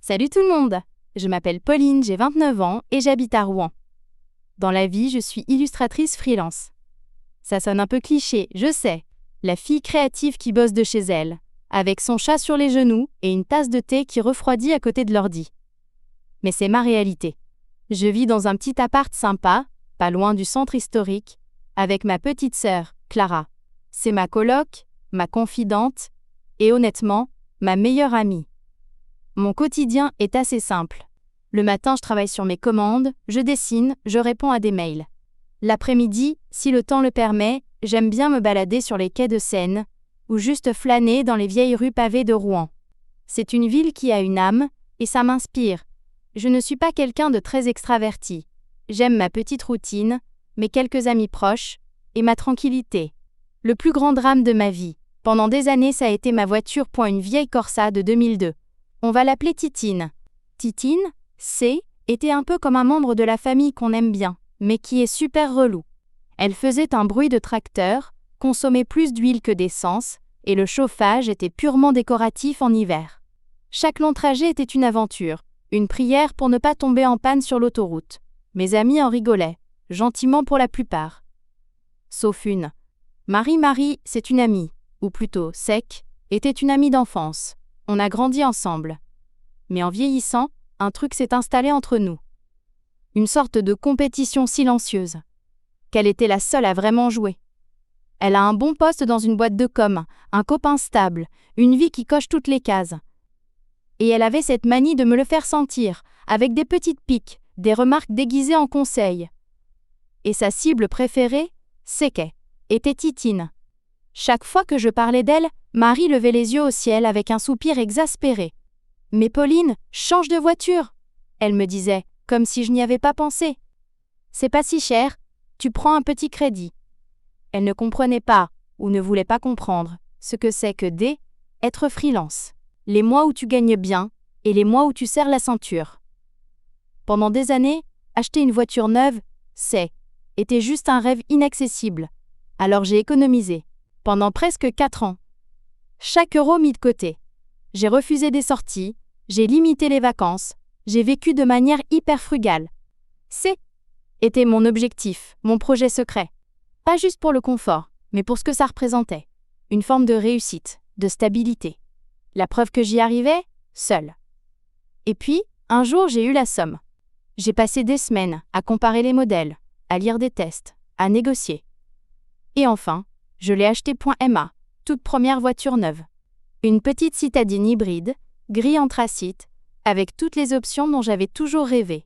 Salut tout le monde! Je m'appelle Pauline, j'ai 29 ans et j'habite à Rouen. Dans la vie, je suis illustratrice freelance. Ça sonne un peu cliché, je sais. La fille créative qui bosse de chez elle, avec son chat sur les genoux et une tasse de thé qui refroidit à côté de l'ordi. Mais c'est ma réalité. Je vis dans un petit appart sympa, pas loin du centre historique, avec ma petite sœur, Clara. C'est ma coloc, ma confidente et honnêtement, ma meilleure amie. Mon quotidien est assez simple. Le matin, je travaille sur mes commandes, je dessine, je réponds à des mails. L'après-midi, si le temps le permet, j'aime bien me balader sur les quais de Seine, ou juste flâner dans les vieilles rues pavées de Rouen. C'est une ville qui a une âme, et ça m'inspire. Je ne suis pas quelqu'un de très extraverti. J'aime ma petite routine, mes quelques amis proches, et ma tranquillité. Le plus grand drame de ma vie, pendant des années, ça a été ma voiture, une vieille Corsa de 2002. On va l'appeler Titine. Titine, était un peu comme un membre de la famille qu'on aime bien, mais qui est super relou. Elle faisait un bruit de tracteur, consommait plus d'huile que d'essence, et le chauffage était purement décoratif en hiver. Chaque long trajet était une aventure, une prière pour ne pas tomber en panne sur l'autoroute. Mes amis en rigolaient, gentiment pour la plupart. Sauf une. Marie, c'est une amie, ou plutôt Sec, était une amie d'enfance. On a grandi ensemble. Mais en vieillissant, un truc s'est installé entre nous. Une sorte de compétition silencieuse. Qu'elle était la seule à vraiment jouer. Elle a un bon poste dans une boîte de com, un copain stable, une vie qui coche toutes les cases. Et elle avait cette manie de me le faire sentir, avec des petites piques, des remarques déguisées en conseils. Et sa cible préférée, était Titine. Chaque fois que je parlais d'elle, Marie levait les yeux au ciel avec un soupir exaspéré. « Mais Pauline, change de voiture !» Elle me disait, comme si je n'y avais pas pensé. « C'est pas si cher, tu prends un petit crédit. » Elle ne comprenait pas, ou ne voulait pas comprendre, ce que c'est que être freelance. Les mois où tu gagnes bien, et les mois où tu serres la ceinture. Pendant des années, acheter une voiture neuve, était juste un rêve inaccessible. Alors j'ai économisé. Pendant presque 4 ans. Chaque euro mis de côté. J'ai refusé des sorties, j'ai limité les vacances, j'ai vécu de manière hyper frugale. Était mon objectif, mon projet secret. Pas juste pour le confort, mais pour ce que ça représentait. Une forme de réussite, de stabilité. La preuve que j'y arrivais, seule. Et puis, un jour j'ai eu la somme. J'ai passé des semaines à comparer les modèles, à lire des tests, à négocier. Et enfin, je l'ai acheté .ma, toute première voiture neuve. Une petite citadine hybride, gris anthracite, avec toutes les options dont j'avais toujours rêvé.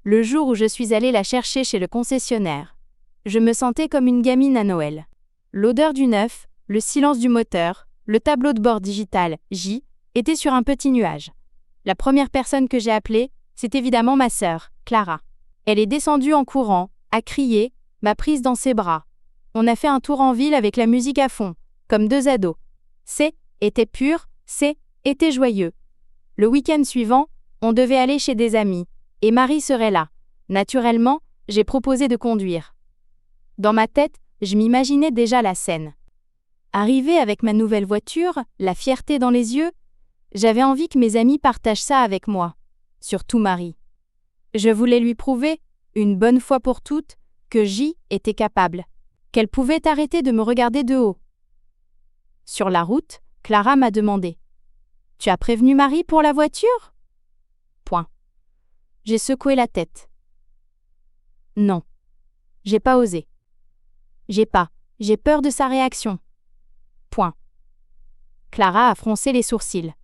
Le jour où je suis allée la chercher chez le concessionnaire, je me sentais comme une gamine à Noël. L'odeur du neuf, le silence du moteur, le tableau de bord digital, était sur un petit nuage. La première personne que j'ai appelée, c'est évidemment ma sœur, Clara. Elle est descendue en courant, a crié, m'a prise dans ses bras. On a fait un tour en ville avec la musique à fond, comme 2 ados. Était pur, était joyeux. Le week-end suivant, on devait aller chez des amis, et Marie serait là. Naturellement, j'ai proposé de conduire. Dans ma tête, je m'imaginais déjà la scène. Arrivée avec ma nouvelle voiture, la fierté dans les yeux, j'avais envie que mes amis partagent ça avec moi. Surtout Marie. Je voulais lui prouver, une bonne fois pour toutes, que était capable. Qu'elle pouvait arrêter de me regarder de haut. Sur la route, Clara m'a demandé « Tu as prévenu Marie pour la voiture ?» J'ai secoué la tête. Non. J'ai pas osé. J'ai peur de sa réaction. Clara a froncé les sourcils.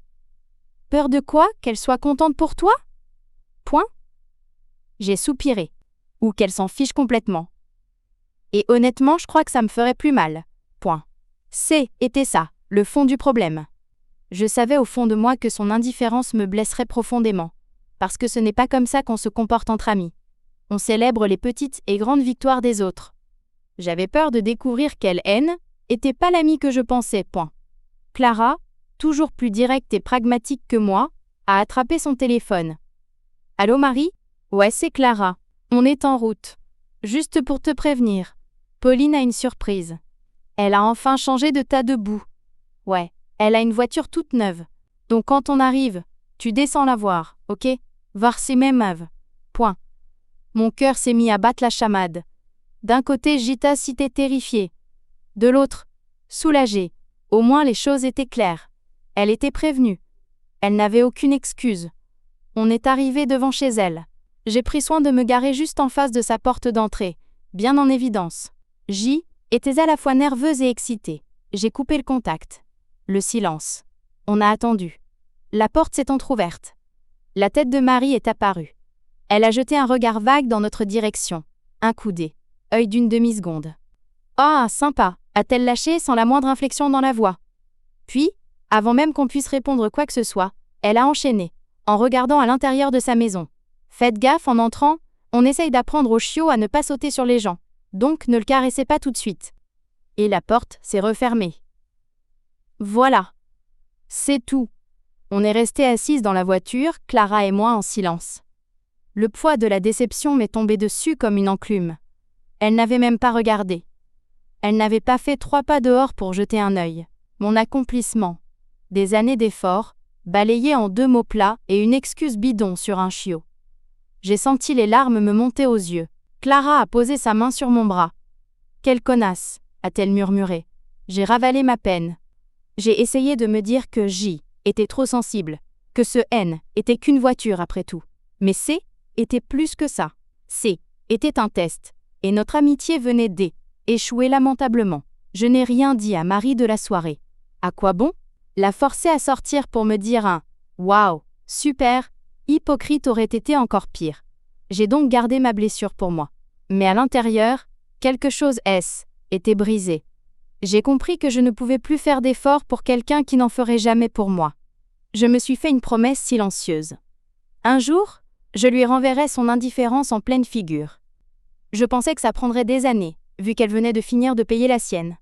Peur de quoi? Qu'elle soit contente pour toi? J'ai soupiré. Ou qu'elle s'en fiche complètement. Et honnêtement, je crois que ça me ferait plus mal. Était ça, le fond du problème. Je savais au fond de moi que son indifférence me blesserait profondément. Parce que ce n'est pas comme ça qu'on se comporte entre amis. On célèbre les petites et grandes victoires des autres. J'avais peur de découvrir qu'elle, était pas l'amie que je pensais. Clara, toujours plus directe et pragmatique que moi, a attrapé son téléphone. Allô Marie? Ouais, c'est Clara. On est en route. Juste pour te prévenir. Pauline a une surprise. Elle a enfin changé de tas de boue. Ouais, elle a une voiture toute neuve. Donc quand on arrive, Tu descends la voir, ok? Voir ces mêmes meufs. Point. Mon cœur s'est mis à battre la chamade. D'un côté, Gita s'était terrifiée. De l'autre, soulagée. Au moins les choses étaient claires. Elle était prévenue. Elle n'avait aucune excuse. On est arrivé devant chez elle. J'ai pris soin de me garer juste en face de sa porte d'entrée, bien en évidence. J était à la fois nerveuse et excitée. J'ai coupé le contact. Le silence. On a attendu. La porte s'est entr'ouverte. La tête de Marie est apparue. Elle a jeté un regard vague dans notre direction. Un coudé. Œil d'une demi-seconde. Ah, sympa, a-t-elle lâché sans la moindre inflexion dans la voix. Puis, avant même qu'on puisse répondre quoi que ce soit, elle a enchaîné, en regardant à l'intérieur de sa maison. Faites gaffe en entrant, on essaye d'apprendre au chiot à ne pas sauter sur les gens, donc ne le caressez pas tout de suite. Et la porte s'est refermée. Voilà. C'est tout. On est resté assises dans la voiture, Clara et moi en silence. Le poids de la déception m'est tombé dessus comme une enclume. Elle n'avait même pas regardé. Elle n'avait pas fait 3 pas dehors pour jeter un œil. Mon accomplissement. Des années d'efforts, balayés en 2 mots plats et une excuse bidon sur un chiot. J'ai senti les larmes me monter aux yeux. Clara a posé sa main sur mon bras. « Quelle connasse !» a-t-elle murmuré. J'ai ravalé ma peine. J'ai essayé de me dire que J était trop sensible, que ce N était qu'une voiture après tout. Mais C était plus que ça. C était un test, et notre amitié venait d'échouer lamentablement. Je n'ai rien dit à Marie de la soirée. À quoi bon? La forcer à sortir pour me dire un « Waouh, super !» hypocrite aurait été encore pire. J'ai donc gardé ma blessure pour moi. Mais à l'intérieur, quelque chose était brisé. J'ai compris que je ne pouvais plus faire d'efforts pour quelqu'un qui n'en ferait jamais pour moi. Je me suis fait une promesse silencieuse. Un jour, je lui renverrai son indifférence en pleine figure. Je pensais que ça prendrait des années, vu qu'elle venait de finir de payer la sienne.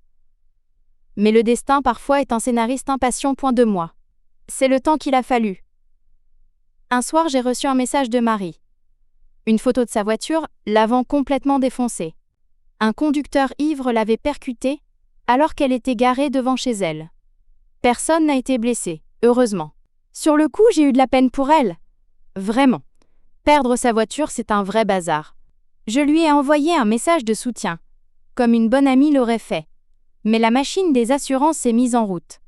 Mais le destin parfois est un scénariste impatient point de moi. C'est le temps qu'il a fallu. Un soir, j'ai reçu un message de Marie. Une photo de sa voiture, l'avant complètement défoncée. Un conducteur ivre l'avait percutée, alors qu'elle était garée devant chez elle. Personne n'a été blessé, heureusement. Sur le coup, j'ai eu de la peine pour elle. Vraiment. Perdre sa voiture, c'est un vrai bazar. Je lui ai envoyé un message de soutien, comme une bonne amie l'aurait fait. Mais la machine des assurances s'est mise en route.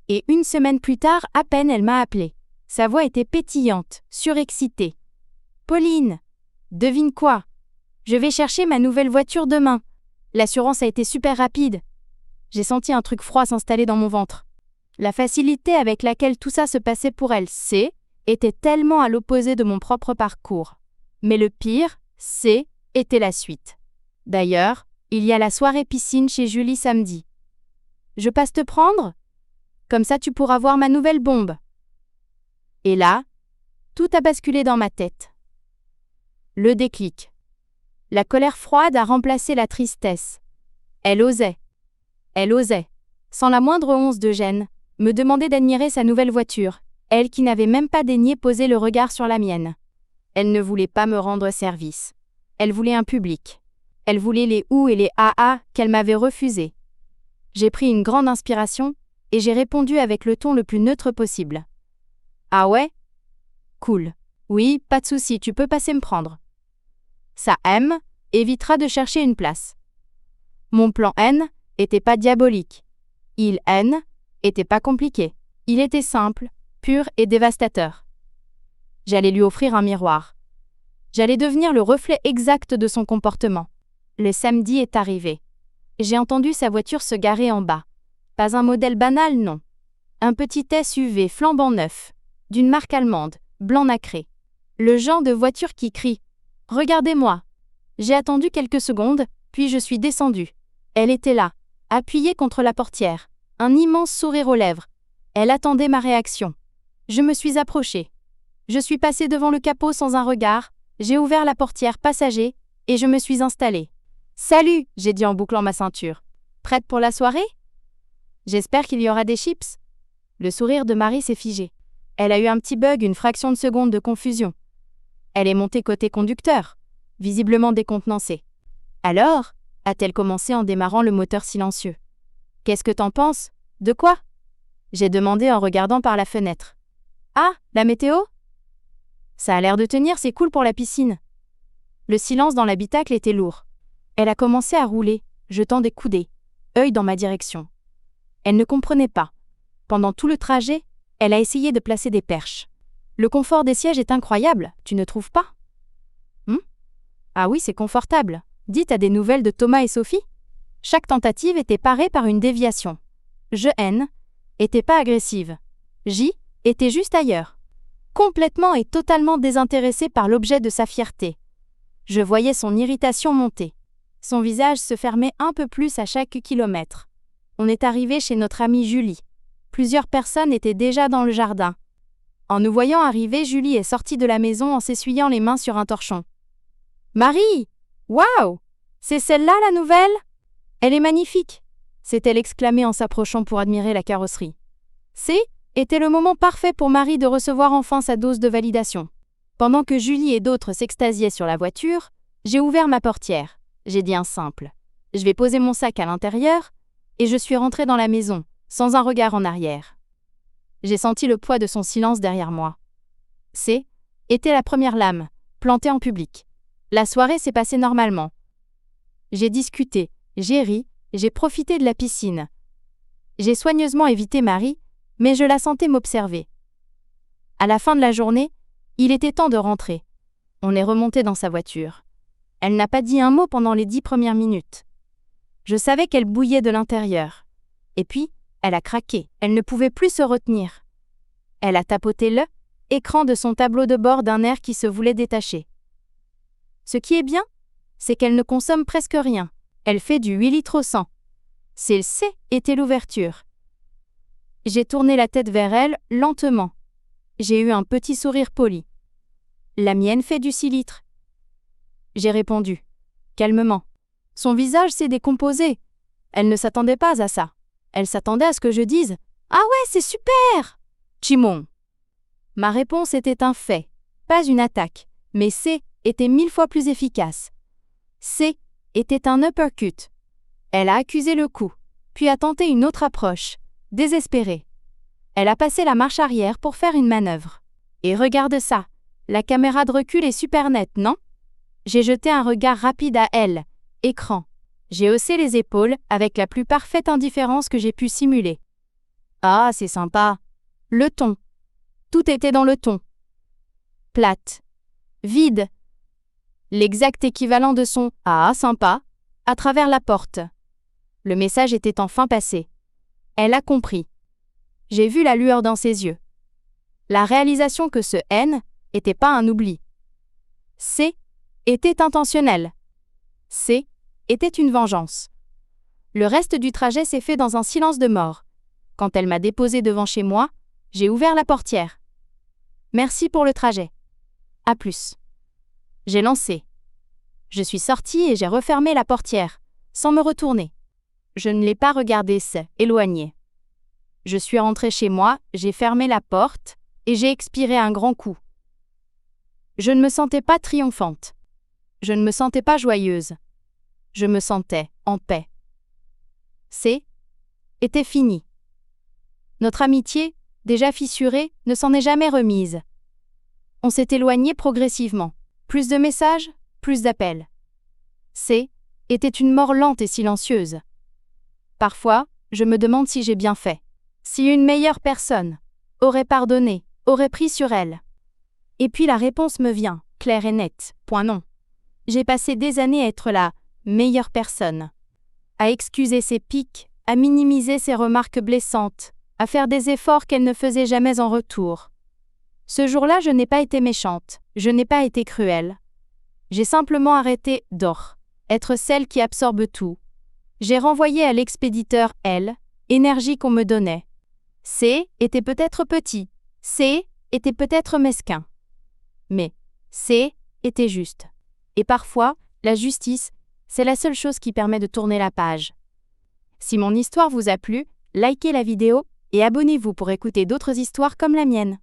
Et 1 semaine plus tard, à peine elle m'a appelée. Sa voix était pétillante, surexcitée. « Pauline, devine quoi? Je vais chercher ma nouvelle voiture demain. L'assurance a été super rapide. » J'ai senti un truc froid s'installer dans mon ventre. La facilité avec laquelle tout ça se passait pour elle, était tellement à l'opposé de mon propre parcours. Mais le pire, était la suite. D'ailleurs, il y a la soirée piscine chez Julie samedi. Je passe te prendre? Comme ça tu pourras voir ma nouvelle bombe. Et là, tout a basculé dans ma tête. Le déclic. La colère froide a remplacé la tristesse. Elle osait, sans la moindre once de gêne, me demander d'admirer sa nouvelle voiture, elle qui n'avait même pas daigné poser le regard sur la mienne. Elle ne voulait pas me rendre service. Elle voulait un public. Elle voulait les ou et les aa qu'elle m'avait refusés. J'ai pris une grande inspiration, et j'ai répondu avec le ton le plus neutre possible. Ah ouais? Cool. Oui, pas de souci, tu peux passer me prendre. Ça évitera de chercher une place. Mon plan N était pas diabolique. Il était pas compliqué. Il était simple, pur et dévastateur. J'allais lui offrir un miroir. J'allais devenir le reflet exact de son comportement. Le samedi est arrivé. J'ai entendu sa voiture se garer en bas. Pas un modèle banal, non. Un petit SUV flambant neuf, d'une marque allemande, blanc nacré. Le genre de voiture qui crie « Regardez-moi !» J'ai attendu quelques secondes, puis je suis descendue. Elle était là, appuyée contre la portière, un immense sourire aux lèvres. Elle attendait ma réaction. Je me suis approchée. Je suis passée devant le capot sans un regard, j'ai ouvert la portière passager, et je me suis installée. « Salut !» j'ai dit en bouclant ma ceinture. « Prête pour la soirée ?» J'espère qu'il y aura des chips. Le sourire de Marie s'est figé. Elle a eu un petit bug, une fraction de seconde de confusion. Elle est montée côté conducteur, visiblement décontenancée. « Alors ?» a-t-elle commencé en démarrant le moteur silencieux. « Qu'est-ce que t'en penses? De quoi ?» j'ai demandé en regardant par la fenêtre. Ah, la météo? Ça a l'air de tenir, c'est cool pour la piscine. Le silence dans l'habitacle était lourd. Elle a commencé à rouler, jetant des coudées, œil dans ma direction. Elle ne comprenait pas. Pendant tout le trajet, elle a essayé de placer des perches. Le confort des sièges est incroyable, tu ne trouves pas? Ah oui, c'est confortable. Dites à des nouvelles de Thomas et Sophie? Chaque tentative était parée par une déviation. N était pas agressive. J était juste ailleurs. Complètement et totalement désintéressée par l'objet de sa fierté. Je voyais son irritation monter. Son visage se fermait un peu plus à chaque kilomètre. On est arrivé chez notre amie Julie. Plusieurs personnes étaient déjà dans le jardin. En nous voyant arriver, Julie est sortie de la maison en s'essuyant les mains sur un torchon. « Marie! Waouh! C'est celle-là la nouvelle? Elle est magnifique! » s'est-elle exclamée en s'approchant pour admirer la carrosserie. Était le moment parfait pour Marie de recevoir enfin sa dose de validation. Pendant que Julie et d'autres s'extasiaient sur la voiture, j'ai ouvert ma portière. J'ai dit un simple. Je vais poser mon sac à l'intérieur, et je suis rentrée dans la maison, sans un regard en arrière. J'ai senti le poids de son silence derrière moi. Était la première lame, plantée en public. La soirée s'est passée normalement. J'ai discuté, j'ai ri, j'ai profité de la piscine. J'ai soigneusement évité Marie, mais je la sentais m'observer. À la fin de la journée, il était temps de rentrer. On est remonté dans sa voiture. Elle n'a pas dit un mot pendant les 10 premières minutes. Je savais qu'elle bouillait de l'intérieur. Et puis, elle a craqué. Elle ne pouvait plus se retenir. Elle a tapoté l'écran de son tableau de bord d'un air qui se voulait détacher. Ce qui est bien, c'est qu'elle ne consomme presque rien. Elle fait du 8 litres au 100. Était l'ouverture. J'ai tourné la tête vers elle, lentement. J'ai eu un petit sourire poli. La mienne fait du 6 litres. J'ai répondu, calmement. Son visage s'est décomposé. Elle ne s'attendait pas à ça. Elle s'attendait à ce que je dise « Ah ouais, c'est super !» Chimon. Ma réponse était un fait, pas une attaque, mais était 1000 fois plus efficace. Était un uppercut. Elle a accusé le coup, puis a tenté une autre approche, désespérée. Elle a passé la marche arrière pour faire une manœuvre. Et regarde ça, la caméra de recul est super nette, non? J'ai jeté un regard rapide à elle, écran. J'ai haussé les épaules avec la plus parfaite indifférence que j'ai pu simuler. Ah, c'est sympa. Le ton. Tout était dans le ton. Plate. Vide. L'exact équivalent de son « Ah, sympa » à travers la porte. Le message était enfin passé. Elle a compris. J'ai vu la lueur dans ses yeux. La réalisation que ce N était pas un oubli. Était intentionnel. Était une vengeance. Le reste du trajet s'est fait dans un silence de mort. Quand elle m'a déposé devant chez moi, j'ai ouvert la portière. Merci pour le trajet. À plus. J'ai lancé. Je suis sortie et j'ai refermé la portière, sans me retourner. Je ne l'ai pas regardée éloignée. Je suis rentrée chez moi, j'ai fermé la porte, et j'ai expiré un grand coup. Je ne me sentais pas triomphante. Je ne me sentais pas joyeuse. Je me sentais en paix. Était fini. Notre amitié, déjà fissurée, ne s'en est jamais remise. On s'est éloigné progressivement. Plus de messages, plus d'appels. Était une mort lente et silencieuse. Parfois, je me demande si j'ai bien fait. Si une meilleure personne aurait pardonné, aurait pris sur elle. Et puis la réponse me vient, claire et nette, point non. J'ai passé des années à être la meilleure personne. À excuser ses piques, à minimiser ses remarques blessantes, à faire des efforts qu'elle ne faisait jamais en retour. Ce jour-là, je n'ai pas été méchante, je n'ai pas été cruelle. J'ai simplement arrêté être celle qui absorbe tout. J'ai renvoyé à l'expéditeur énergie qu'on me donnait. Était peut-être petit, était peut-être mesquin. Mais était juste. Et parfois, la justice, c'est la seule chose qui permet de tourner la page. Si mon histoire vous a plu, likez la vidéo et abonnez-vous pour écouter d'autres histoires comme la mienne.